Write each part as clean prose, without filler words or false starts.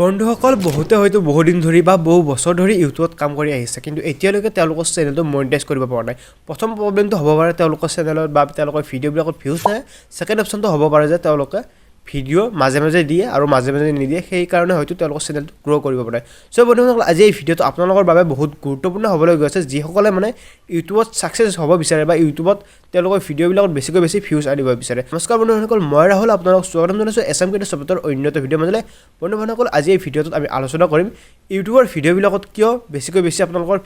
বন্ধুসকল বহুতে হয়তো বহু দিন ধৰি বা বহু বছৰ ধৰি ইউটিউবত কাম কৰি আহিছে কিন্তু এতিয়ালৈকে তেওঁলোকৰ চেনেলটো মনিটাইজ কৰিব পৰা নাই প্ৰথম প্ৰবলেমটো হ'ব পাৰে তেওঁলোকৰ চেনেলত বা তেওঁলোকৰ ভিডিঅ'বিলাকত ভিউজ নাই সেকেন্ড অপচনটো হ'ব পাৰে যে তেওঁলোকে ভিডিঅ' মাজে মাজে দিয়ে আৰু মাজে মাজে নিদিয়ে সেই কাৰণে হয়তো তেওঁলোকৰ চেনেলটো গ্ৰ' কৰিব পাৰে সো বন্ধুসকল আজি এই ভিডিঅ'টো আপোনালোকৰ বাবে বহুত গুৰুত্বপূৰ্ণ হ'বলৈ গৈছে যিসকলে মানে ইউটিউবত সাকসেস হ'ব বিচাৰে বা ইউটিউবত তেওঁলোকৰ ভিডিঅ'বিলাকত বেছিকৈ বেছি ভিউজ আনিব বিচাৰে নমস্কাৰ বন্ধুসকল মই ৰাহুল আপোনালোকক স্বাগতম জনাইছো এছএমকে সফটৱেৰ অন্যত ভিডিঅ' মাজলে বন্ধুসকল আজি এই ভিডিঅ'টোত আমি আলোচনা কৰিম ইউটিউবৰ ভিডিঅ'বিলাকত কিয় বেছিকৈ বেছি আপোনালোকৰ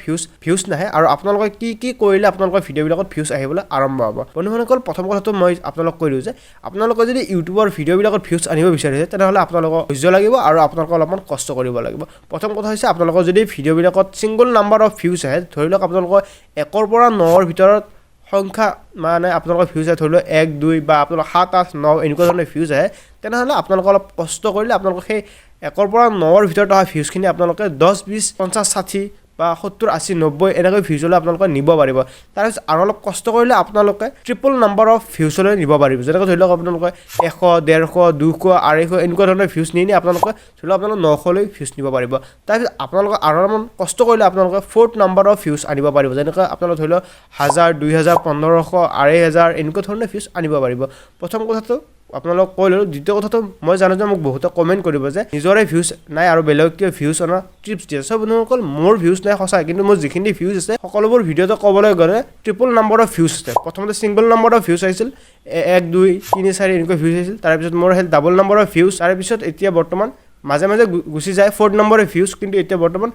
ভিউজ নাহে আৰু আপোনালোকে কি কৰিলে আপোনালোকৰ ভিডিঅ'বিলাকত ভিউজ আহিবলৈ আৰম্ভ হ'ব বন্ধুসকল প্ৰথম কথাটো মই আপোনালোকক কৈ দিওঁ যে আপোনালোকে যদি ইউটিউবৰ ভিডিঅ'বিলাকত ভিউজ আনিব বিচাৰিছে তেনেহ'লে আপোনালোকক ধৈৰ্য লাগিব আৰু আপোনালোকে অলপমান কষ্ট কৰিব লাগিব প্ৰথম কথা হৈছে আপোনালোকৰ যদি ভিডিঅ'বিলাকত সিংগল নাম্বাৰ অফ ভিউজ আহে ধৰি লওক আপোনালোকৰ 1 ৰ পৰা 9 ৰ ভিতৰত সংখ্যা মানে আপোনালোকৰ ভিউজ আহে ধৰি লওক 1 2 বা আপোনালোকৰ 7 8 9 এনেকুৱা ধৰণৰ ভিউজ আহে তেনেহ'লে আপোনালোকে অলপ কষ্ট কৰিলে আপোনালোকে সেই 1 ৰ পৰা 9 ৰ ভিতৰত অহা ভিউজখিনি আপোনালোকে 10 20 50 60 বা 70 80 90 এনেকৈ ভিউজলৈ আপোনালোকে নিব পাৰিব তাৰপিছত আৰু অলপ কষ্ট কৰিলে আপোনালোকে ট্ৰিপল নাম্বাৰ অফ ভিউজলৈ নিব পাৰিব যেনেকৈ ধৰি লওক আপোনালোকে 100 150 200 250 এনেকুৱা ধৰণৰ ভিউজ নি আপোনালোকে ধৰি লওক আপোনালোকে 900 লৈ ভিউজ নিব পাৰিব তাৰপিছত আপোনালোকে আৰু অলপমান কষ্ট কৰিলে আপোনালোকে 4th নাম্বাৰ অফ ভিউজ আনিব পাৰিব যেনেকৈ আপোনালোকে ধৰি লওক 1000 2000 1500 2500 এনেকুৱা ধৰণৰ ভিউজ আনিব পাৰিব প্ৰথম কথাটো আপোনালোক কৈলো দ্বিতীয় কথাটো মই জানো যে মোক বহুত কমেন্ট কৰিব যে নিজৰে ভিউজ নাই আৰু বেলেগ কিয় ভিউজ অনা টিপছ দিয়ে সব বন্ধুসকল মোৰ ভিউজ নাই সঁচা কিন্তু মোৰ যিখিনি ভিউজ আছে সকলোবোৰ ভিডিঅ'টো ক'বলৈ গ'লে ট্ৰিপল নাম্বাৰ অফ ভিউজ আছে প্ৰথমতে সিংগল নাম্বাৰ অফ ভিউজ আহিছিল 1 2 3 4 এনেকুৱা ভিউজ আহিছিল তাৰ পিছত মোৰ হেল ডাবল নাম্বাৰ অফ ভিউজ তাৰ পিছত এতিয়া বৰ্তমান মাজে মাজে গুছি যায় 4th নম্বৰ অফ ভিউজ কিন্তু এতিয়া বৰ্তমান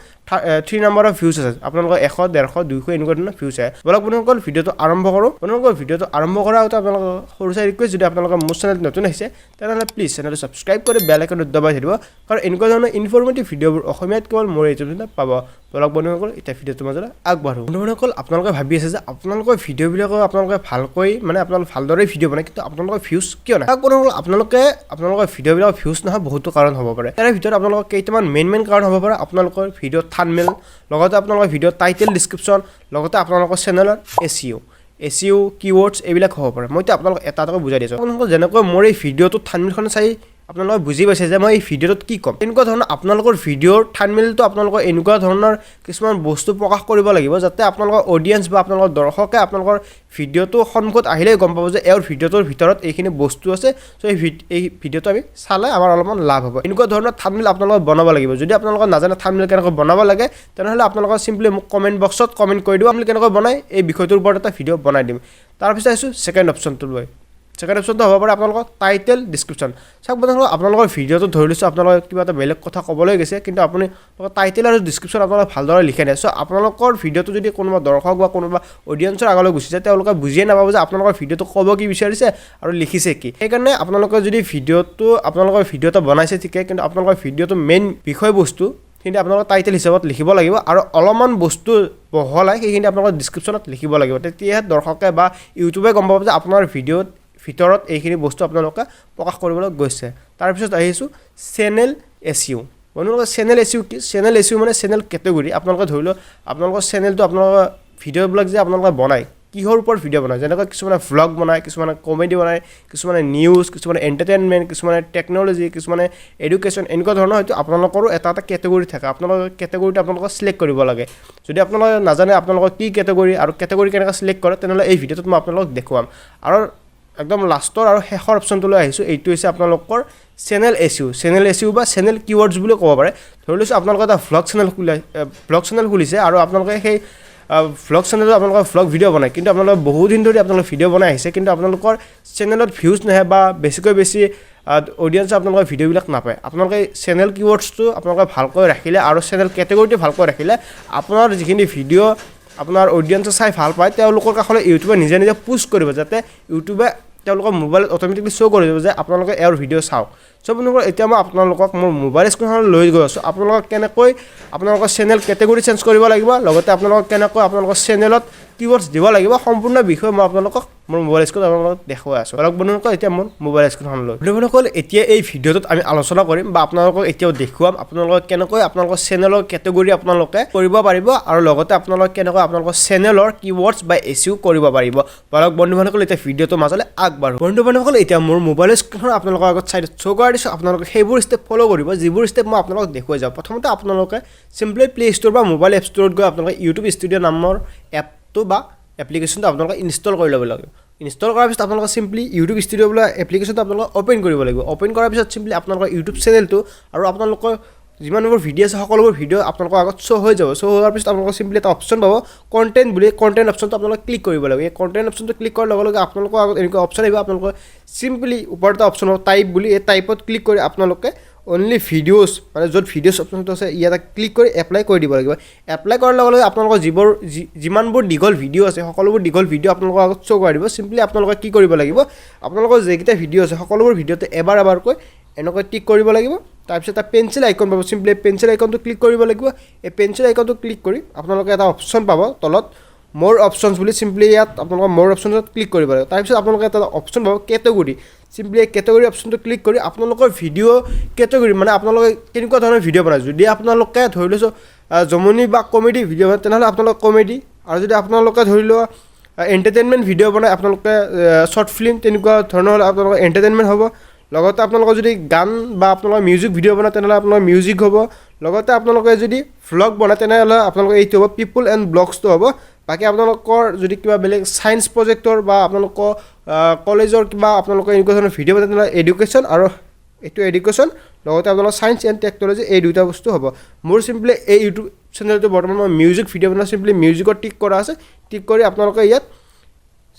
3 নম্বৰ অফ ভিউজ আছে আপোনালোকৰ 100 150 200 এনেকুৱা ধৰণৰ ভিউজ আহে বলক বন্ধুসকল ভিডিঅ'টো আৰম্ভ কৰোঁ বন্ধুসকল ভিডিঅ'টো আৰম্ভ কৰাৰ আগতে আপোনালোকৰ সৰু চাই ৰিকুৱেষ্ট যদি আপোনালোকৰ মোৰ চেনেলত নতুন আহিছে তেনেহ'লে প্লিজ চেনেলটো ছাবস্ক্ৰাইব কৰি বেল আইকনটো দবাই দিব কাৰণ এনেকুৱা ধৰণৰ ইনফৰমেটিভ ভিডিঅ'বোৰ অসমীয়াত কেৱল মোৰ ইউটিউব চেনেলত পাব বলক বন্ধুসকল এতিয়া ভিডিঅ'টোৰ মাজলৈ আগবাঢ়ো বন্ধুসকল আপোনালোকে ভাবি আছে যে আপোনালোকৰ ভিডিঅ'বিলাক আপোনালোকে ভালকৈ মানে আপোনালোকে ভালদৰে ভিডিঅ' বনায় কিন্তু আপোনালোকৰ ভিউজ কিয় নাই বন্ধুসকল আপোনালোকৰ ভিডিঅ'বিলাক ভিউজ নহয় বহুতো কাৰণ হ'ব পাৰে তাৰে ভিতৰত আপোনালোকৰ কেইটামান মেইন কাৰণ হ'ব পাৰে আপোনালোকৰ ভিডিঅ' থাম্বনেইল লগতে আপোনালোকৰ ভিডিঅ' টাইটেল ডেসক্ৰিপচন লগতে আপোনালোকৰ চেনেলৰ SEO কিৱৰ্ডছ এইবিলাক হ'ব পাৰে মই আপোনালোকক এটা বুজাই দিছোঁ আপোনালোকৰ যেনেকৈ মোৰ এই ভিডিঅ'টো থাম্বনেইলখন চাই আপোনালোকে বুজি পাইছে যে মই এই ভিডিঅ'টোত কি ক'ম এনেকুৱা ধৰণৰ আপোনালোকৰ ভিডিঅ'ৰ থাম্বনেইলটো আপোনালোকৰ এনেকুৱা ধৰণৰ কিছুমান বস্তু প্ৰকাশ কৰিব লাগিব যাতে আপোনালোকৰ অডিয়েন্স বা আপোনালোকৰ দৰ্শকে আপোনালোকৰ ভিডিঅ'টো সন্মুখত আহিলেই গম পাব যে এওৰ ভিডিঅ'টোৰ ভিতৰত এইখিনি বস্তু আছে সো এই ভিডিঅ'টো আমি চালে আমাৰ অলপমান লাভ হ'ব এনেকুৱা ধৰণৰ থাম্বনেইল আপোনালোকে বনাব লাগিব যদি আপোনালোকে নাজানে থাম্বনেইল কেনেকৈ বনাব লাগে তেনেহ'লে আপোনালোকে সিম্পলি মোক কমেন্ট বক্সত কমেন্ট কৰি দিব আমি কেনেকৈ বনাই এই বিষয়টোৰ ওপৰত এটা ভিডিঅ' বনাই দিম তাৰপিছত আহিছো সেকেন্ড অপচনটো লৈ সেকেন্ড অপচনটো হ'ব পাৰে আপোনালোকৰ টাইটেল ডেসক্ৰিপচন চাওক বন্ধুসকল আপোনালোকৰ ভিডিঅ'টো ধৰি লৈছো আপোনালোকে কিবা এটা বেলেগ কথা ক'বলৈ গৈছে কিন্তু আপুনি টাইটেল আৰু ডেসক্ৰিপচন আপোনালোকে ভালদৰে লিখে নাই সো আপোনালোকৰ ভিডিঅ'টো যদি কোনোবা দৰ্শক বা কোনোবা অডিয়েন্সৰ আগলৈ গুচি যায় তেওঁলোকে বুজিয়ে নাপাব যে আপোনালোকৰ ভিডিঅ'টো ক'ব কি বিচাৰিছে আৰু লিখিছে কি সেইকাৰণে আপোনালোকে যদি আপোনালোকৰ ভিডিঅ'টো বনাইছে ঠিকে কিন্তু আপোনালোকৰ ভিডিঅ'টো মেইন বিষয়বস্তু কিন্তু আপোনালোকৰ টাইটেল হিচাপত লিখিব লাগিব আৰু অলপমান বস্তু বহলাই সেইখিনি আপোনালোকৰ ডেসক্ৰিপচনত লিখিব লাগিব তেতিয়াহে দৰ্শকে বা ইউটিউবে গম পাব যে আপোনাৰ ভিডিঅ'ত ভিতৰত এইখিনি বস্তু আপোনালোকে প্ৰকাশ কৰিবলৈ গৈছে তাৰ পিছত আহিছো চেনেল SEO বন্ধুসকল চেনেল SEO কি চেনেল SEO মানে চেনেল কেটেগৰী আপোনালোকে ধৰিলো আপোনালোকৰ চেনেলটো আপোনালোকৰ ভিডিঅ'বিলাক যে আপোনালোকে বনায় কিহৰ ওপৰত ভিডিঅ' বনায় যেনেকৈ কিছুমানে ভ্লগ বনায় কিছুমানে কমেডি বনায় কিছুমানে নিউজ কিছুমানে এণ্টাৰটেইনমেণ্ট কিছুমানে টেকন'লজি কিছুমানে এডুকেশ্যন এনেকুৱা ধৰণৰ হয়তো আপোনালোকৰো এটা কেটেগৰী থাকে আপোনালোকৰ কেটেগৰীটো আপোনালোকে সিলেক্ট কৰিব লাগে যদি আপোনালোকে নাজানে আপোনালোকৰ কি কেটেগৰী আৰু কেটেগৰী কেনেকৈ সিলেক্ট কৰে তেনেহ'লে এই ভিডিঅ'টোত মই আপোনালোকক দেখুৱাম আৰু একদম লাষ্টৰ আৰু শেষৰ অপচনটো লৈ আহিছো এইটো হৈছে আপোনালোকৰ চেনেল SEO বা চেনেল কিৱৰ্ডছ বুলি ক'ব পাৰে ধৰি লৈছো আপোনালোকে এটা ভ্লগ চেনেল খুলিছে আৰু আপোনালোকে সেই ভ্লগ চেনেলত আপোনালোকৰ ভ্লগ ভিডিঅ' বনায় কিন্তু আপোনালোকে বহু দিন ধৰি আপোনালোকে ভিডিঅ' বনাই আহিছে কিন্তু আপোনালোকৰ চেনেলত ভিউজ নাহে বা বেছিকৈ বেছি অডিয়েন্সে আপোনালোকৰ ভিডিঅ'বিলাক নাপায় আপোনালোকে চেনেল কিৱৰ্ডছটো আপোনালোকে ভালকৈ ৰাখিলে আৰু চেনেল কেটেগৰীটো ভালকৈ ৰাখিলে আপোনাৰ যিখিনি ভিডিঅ' আপোনাৰ অডিয়েন্সে চাই ভাল পায় তেওঁলোকৰ কাষলৈ ইউটিউবে নিজে পুশ কৰিব যাতে ইউটিউবে তেওঁলোকৰ মোবাইলত অটোমেটিকলি শ্ব' কৰি দিব যে আপোনালোকে এওৰ ভিডিঅ' চাওক সব বন্ধুসকল এতিয়া মই আপোনালোকক মোৰ মোবাইল স্ক্ৰীনখনত লৈ গৈ আছোঁ আপোনালোকক কেনেকৈ আপোনালোকৰ চেনেল কেটেগৰী চেঞ্জ কৰিব লাগিব লগতে আপোনালোকক কেনেকৈ আপোনালোকৰ চেনেলত কিৱৰ্ডছ দিব লাগিব সম্পূৰ্ণ বিষয় মই আপোনালোকক মোৰ মোবাইল স্ক্ৰীন আপোনালোকক দেখুৱাই আছোঁ অলপ বন্ধুসকল এতিয়া মোৰ মোবাইল স্ক্ৰীনখন লৈ বন্ধুসকল এতিয়া এই ভিডিঅ'টোত আমি আলোচনা কৰিম বা আপোনালোকক এতিয়াও দেখুৱাম আপোনালোকক কেনেকৈ আপোনালোকৰ চেনেলৰ কেটেগৰী আপোনালোকে কৰিব পাৰিব আৰু লগতে আপোনালোকে কেনেকৈ আপোনালোকৰ চেনেলৰ কিৱৰ্ডছ বা SEO কৰিব পাৰিব অলপ বন্ধুসকল এতিয়া ভিডিঅ'টো মাজলৈ আগবাঢ়ো বন্ধুসকল এতিয়া মোৰ মোবাইল স্ক্ৰীনখন আপোনালোকৰ আগত চাইডত শ্ব' কৰি দিছোঁ আপোনালোকে সেইবোৰ ষ্টেপ ফ'ল' কৰিব যিবোৰ ষ্টেপ মই আপোনালোকক দেখুৱাই যাওঁ প্ৰথমতে আপোনালোকে চিম্পলি প্লে ষ্ট'ৰ বা মোবাইল এপ ষ্ট'ৰত গৈ আপোনালোকে ইউটিউব ষ্টুডিঅ' নামৰ এপটো বা এপ্লিকেশ্যনটো আপোনালোকে ইনষ্টল কৰি ল'ব লাগিব ইনষ্টল কৰাৰ পিছত আপোনালোকে চিম্পলি ইউটিউব ষ্টুডিঅ' বোলা এপ্লিকেশ্যনটো আপোনালোকে অ'পেন কৰিব লাগিব অ'পেন কৰাৰ পিছত চিম্পলি আপোনালোকৰ ইউটিউব চেনেলটো আৰু আপোনালোকৰ যিমানবোৰ ভিডিঅ' আছে সকলোবোৰ ভিডিঅ' আপোনালোকৰ আগত শ্ব' হৈ যাব শ্ব' হোৱাৰ পিছত আপোনালোকৰ চিম্পলি এটা অপশ্যন পাব কণ্টেণ্ট বুলি কণ্টেণ্ট অপশ্যনটো আপোনালোকে ক্লিক কৰিব লাগিব এই কণ্টেণ্ট অপশ্যনটো ক্লিক কৰাৰ লগে লগে আপোনালোকৰ আগত এনেকুৱা অপশ্যন আহিব আপোনালোকৰ চিম্পলি ওপৰত এটা অপশ্যন হ'ব টাইপ বুলি এই টাইপত ক্লিক কৰি আপোনালোকে অনলি ভিডিঅ'ছ মানে য'ত ভিডিঅ'ছ অপশ্যনটো আছে ইয়াতে ক্লিক কৰি এপ্লাই কৰি দিব লাগিব এপ্লাই কৰাৰ লগে লগে আপোনালোকৰ যিমানবোৰ দীঘল ভিডিঅ' আছে সকলোবোৰ দীঘল ভিডিঅ' আপোনালোকৰ আগত শ্ব' কৰি দিব চিম্পলি আপোনালোকে কি কৰিব লাগিব আপোনালোকৰ যিকেইটা ভিডিঅ' আছে সকলোবোৰ ভিডিঅ'তে এবাৰকৈ এনেকৈ টিক কৰিব লাগিব তাৰপিছত এটা পেঞ্চিল আইকন পাব চিম্পলি পেঞ্চিল আইকনটো ক্লিক কৰিব লাগিব এই পেঞ্চিল আইকনটো ক্লিক কৰি আপোনালোকে এটা অপশ্যন পাব তলত মোৰ অপশ্যনছ বুলি চিম্পলি ইয়াত আপোনালোকৰ মোৰ অপশ্যনত ক্লিক কৰিব লাগিব তাৰপিছত আপোনালোকে এটা অপশ্যন পাব কেটেগৰী চিম্পলি এই কেটেগৰী অপশ্যনটো ক্লিক কৰি আপোনালোকৰ ভিডিঅ' কেটেগৰী মানে আপোনালোকে কেনেকুৱা ধৰণৰ ভিডিঅ' বনায় যদি আপোনালোকে ধৰি লৈছোঁ জমনি বা কমেডি ভিডিঅ' বনায় তেনেহ'লে আপোনালোকে কমেডি আৰু যদি আপোনালোকে ধৰি লোৱা এণ্টাৰটেইনমেণ্ট ভিডিঅ' বনায় আপোনালোকে শ্বৰ্ট ফিল্ম তেনেকুৱা ধৰণৰ হ'লে আপোনালোকৰ এণ্টাৰটেইনমেণ্ট হ'ব লগতে আপোনালোকৰ যদি গান বা আপোনালোকৰ মিউজিক ভিডিঅ' বনায় তেনেহ'লে আপোনালোকৰ মিউজিক হ'ব লগতে আপোনালোকে যদি ভ্লগ বনায় তেনেহ'লে আপোনালোকৰ এইটো হ'ব পিপল এণ্ড ব্লগছটো হ'ব বাকী আপোনালোকৰ যদি কিবা বেলেগ ছায়েন্স প্ৰজেক্টৰ বা আপোনালোকৰ কলেজৰ কিবা আপোনালোকৰ এনেকুৱা ধৰণৰ ভিডিঅ' বনায় তেনেহ'লে এডুকেশ্যন আৰু এইটো এডুকেশ্যন লগতে আপোনালোকৰ ছায়েন্স এণ্ড টেকন'লজি এই দুটা বস্তু হ'ব মোৰ চিম্পলি এই ইউটিউব চেনেলটো বৰ্তমান মই মিউজিক ভিডিঅ' বনাওঁ চিম্পলি মিউজিকত টিক কৰা আছে টিক কৰি আপোনালোকে ইয়াত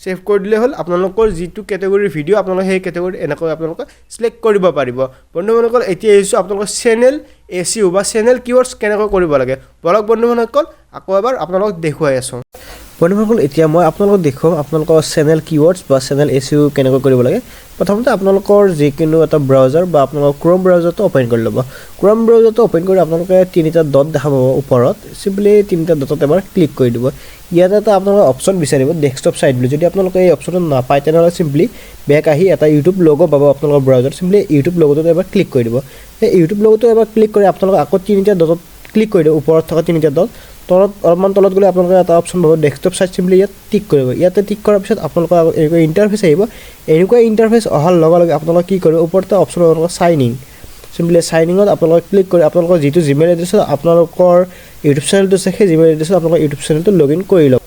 ছেভ কৰি দিলে হ'ল আপোনালোকৰ যিটো কেটেগৰীৰ ভিডিঅ' আপোনালোকে সেই কেটেগৰী এনেকৈ আপোনালোকে ছিলেক্ট কৰিব পাৰিব বন্ধুসকল এতিয়া আহিছোঁ আপোনালোকৰ চেনেল SEO বা চেনেল কিৱৰ্ডছ কেনেকৈ কৰিব লাগে বলক বন্ধুসকল আকৌ এবাৰ আপোনালোকক দেখুৱাই আছোঁ বন্ধুসকল এতিয়া মই আপোনালোকক দেখুৱাম আপোনালোকৰ চেনেল কিৱৰ্ডছ বা চেনেল SEO কেনেকৈ কৰিব লাগে প্ৰথমতে আপোনালোকৰ যিকোনো এটা ব্ৰাউজাৰ বা আপোনালোকৰ ক্ৰ'ম ব্ৰাউজাৰটো অ'পেন কৰি ল'ব ক্ৰ'ম ব্ৰাউজাৰটো অ'পেন কৰি আপোনালোকে তিনিটা ডট দেখা পাব ওপৰত চিম্পলি তিনিটা ডটত এবাৰ ক্লিক কৰি দিব ইয়াতে এটা আপোনালোকে অপশ্যন বিচাৰিব ডেস্কটপ চাইট বুলি যদি আপোনালোকে এই অপশ্যনটো নাপায় তেনেহ'লে চিম্পলি বেক আহি এটা ইউটিউব লগ' পাব আপোনালোকৰ ব্ৰাউজাৰ চিম্পলি ইউটিউব লগ'টোত এবাৰ ক্লিক কৰি দিব সেই ইউটিউব লগ'টো এবাৰ ক্লিক কৰি আপোনালোকে আকৌ তিনিটা ডটত ক্লিক কৰি দিব ওপৰত থকা তিনিটা ডট তলত অলপমান তলত গ'লে আপোনালোকে এটা অপশ্যন পাব ডেস্কটপ চাইট চিম্পলি ইয়াত টিক কৰিব ইয়াতে টিক কৰাৰ পিছত আপোনালোকৰ এনেকুৱা ইণ্টাৰফেচ আহিব এনেকুৱা ইণ্টাৰফেচ অহাৰ লগে লগে আপোনালোকে কি কৰিব ওপৰতে অপশ্যন আপোনালোকৰ চাইন ইন চিম্পলি চাইন ইনত আপোনালোকে ক্লিক কৰি আপোনালোকৰ যিটো জিমেইল এড্ৰেছত আপোনালোকৰ ইউটিউব চেনেলটো আছে সেই জিমেইল এড্ৰেছত আপোনালোকৰ ইউটিউব চেনেলটো লগ ইন কৰি ল'ব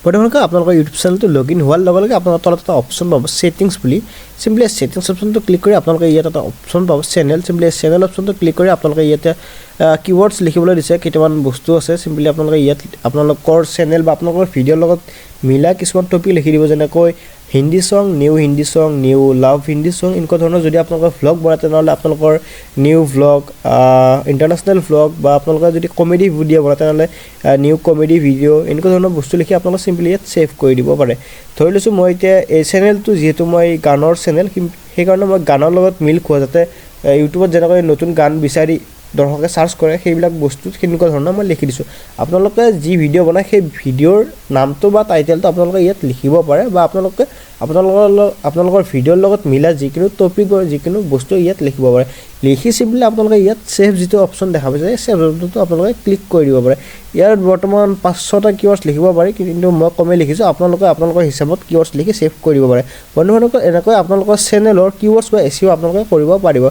প্ৰথমতে আপোনালোকৰ ইউটিউব চেনেলটো লগ ইন হোৱাৰ লগে লগে আপোনালোকৰ তলত এটা অপশ্যন পাব ছেটিংছ বুলি চিম্পলি ছেটিংছ অপশ্যনটো ক্লিক কৰি আপোনালোকে ইয়াত এটা অপশ্যন পাব চেনেল চিম্পলি চেনেল অপশ্যনটো ক্লিক কৰি আপোনালোকে ইয়াতে কিৱৰ্ডছ লিখিবলৈ দিছে কেইটামান বস্তু আছে চিম্পলি আপোনালোকে ইয়াত আপোনালোকৰ চেনেল বা আপোনালোকৰ ভিডিঅ'ৰ লগত মিলা কিছুমান টপিক লিখি দিব যেনেকৈ হিন্দী ছং নিউ লাভ হিন্দী ছং এনেকুৱা ধৰণৰ যদি আপোনালোকৰ ভ্লগ বনায় তেনেহ'লে আপোনালোকৰ নিউ ভ্লগ ইণ্টাৰনেশ্যনেল ভ্লগ বা আপোনালোকে যদি কমেডি ভিডিঅ' বনায় তেনেহ'লে নিউ কমেডি ভিডিঅ' এনেকুৱা ধৰণৰ বস্তু লিখি আপোনালোকে চিম্পলি ইয়াত ছেভ কৰি দিব পাৰে ধৰি লৈছোঁ মই এতিয়া এই চেনেলটো যিহেতু মই গানৰ চেনেল সেইকাৰণে মই গানৰ লগত মিল খোৱা যাতে ইউটিউবত যেনেকৈ নতুন গান বিচাৰি দৰ্শকে চাৰ্চ কৰে সেইবিলাক বস্তু সেনেকুৱা ধৰণৰ মই লিখি দিছোঁ আপোনালোকে যি ভিডিঅ' বনায় সেই ভিডিঅ'ৰ নামটো বা টাইটেলটো আপোনালোকে ইয়াত লিখিব পাৰে বা আপোনালোকৰ ভিডিঅ'ৰ লগত মিলা যিকোনো টপিকৰ যিকোনো বস্তু ইয়াত লিখিব পাৰে লিখি চিম্পলি আপোনালোকে ইয়াত ছেভ যিটো অপশ্যন দেখা পাইছে সেই ছেভ অপশ্যনটো আপোনালোকে ক্লিক কৰি দিব পাৰে ইয়াত বৰ্তমান 5-6টা কিৱৰ্ডছ লিখিব পাৰি কিন্তু মই কমেই লিখিছোঁ আপোনালোকে আপোনালোকৰ হিচাপত কিৱৰ্ডছ লিখি ছেভ কৰি দিব পাৰে বন্ধুসকল এনেকৈ আপোনালোকৰ চেনেলৰ কিৱৰ্ডছ বা SEO আপোনালোকে কৰিব পাৰিব